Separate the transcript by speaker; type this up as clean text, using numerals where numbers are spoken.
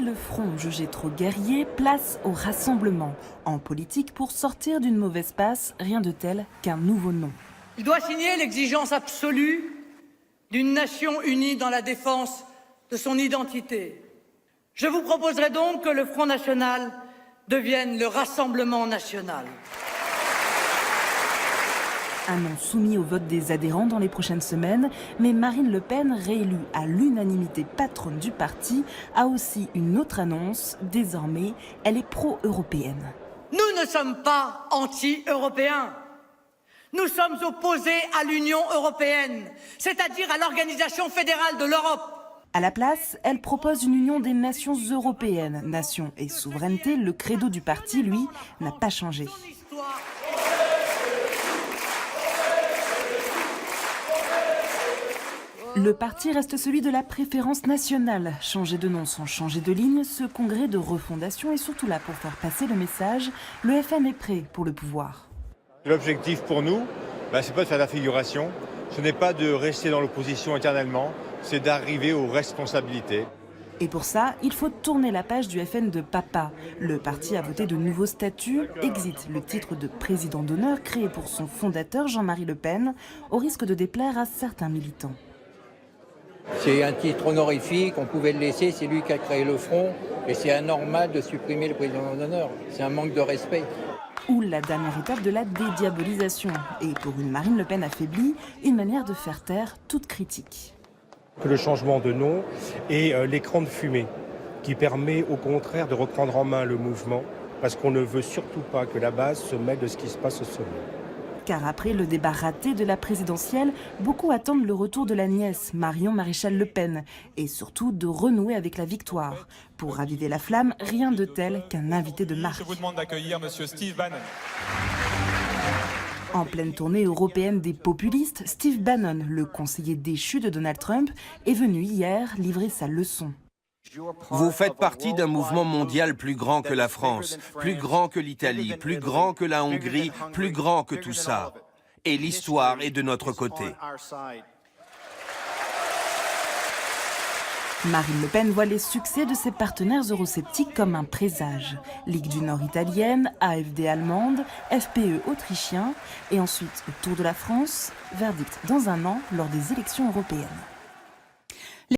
Speaker 1: Fini le front jugé trop guerrier, place au rassemblement. En politique, pour sortir d'une mauvaise passe, rien de tel qu'un nouveau nom.
Speaker 2: Il doit signer l'exigence absolue d'une nation unie dans la défense de son identité. Je vous proposerai donc que le Front National devienne le Rassemblement National.
Speaker 1: Un nom soumis au vote des adhérents dans les prochaines semaines, mais Marine Le Pen, réélue à l'unanimité patronne du parti, a aussi une autre annonce. Désormais, elle est pro-européenne.
Speaker 2: Nous ne sommes pas anti-européens. Nous sommes opposés à l'Union européenne, c'est-à-dire à l'Organisation fédérale de l'Europe.
Speaker 1: À la place, elle propose une union des nations européennes. Nation et souveraineté, le credo du parti, lui, n'a pas changé. Le parti reste celui de la préférence nationale. Changer de nom sans changer de ligne, ce congrès de refondation est surtout là pour faire passer le message. Le FN est prêt pour le pouvoir.
Speaker 3: L'objectif pour nous, c'est pas de faire la figuration, ce n'est pas de rester dans l'opposition éternellement, c'est d'arriver aux responsabilités.
Speaker 1: Et pour ça, il faut tourner la page du FN de papa. Le parti a voté de nouveaux statuts, exit le titre de président d'honneur créé pour son fondateur Jean-Marie Le Pen, au risque de déplaire à certains militants.
Speaker 4: C'est un titre honorifique, on pouvait le laisser, c'est lui qui a créé le Front, et c'est anormal de supprimer le président d'honneur. C'est un manque de respect.
Speaker 1: Ou la dernière étape de la dédiabolisation. Et pour une Marine Le Pen affaiblie, une manière de faire taire toute critique.
Speaker 5: Le changement de nom et l'écran de fumée qui permet au contraire de reprendre en main le mouvement parce qu'on ne veut surtout pas que la base se mêle de ce qui se passe au sommet.
Speaker 1: Car après le débat raté de la présidentielle, beaucoup attendent le retour de la nièce, Marion Maréchal Le Pen, et surtout de renouer avec la victoire. Pour raviver la flamme, rien de tel qu'un invité de marque.
Speaker 6: Je vous demande d'accueillir monsieur Steve Bannon.
Speaker 1: En pleine tournée européenne des populistes, Steve Bannon, le conseiller déchu de Donald Trump, est venu hier livrer sa leçon.
Speaker 7: Vous faites partie d'un mouvement mondial plus grand que la France, plus grand que l'Italie, plus grand que la Hongrie, plus grand que tout ça. Et l'histoire est de notre côté.
Speaker 1: Marine Le Pen voit les succès de ses partenaires eurosceptiques comme un présage. Ligue du Nord italienne, AfD allemande, FPE autrichien et ensuite au Tour de la France, verdict dans un an lors des élections européennes.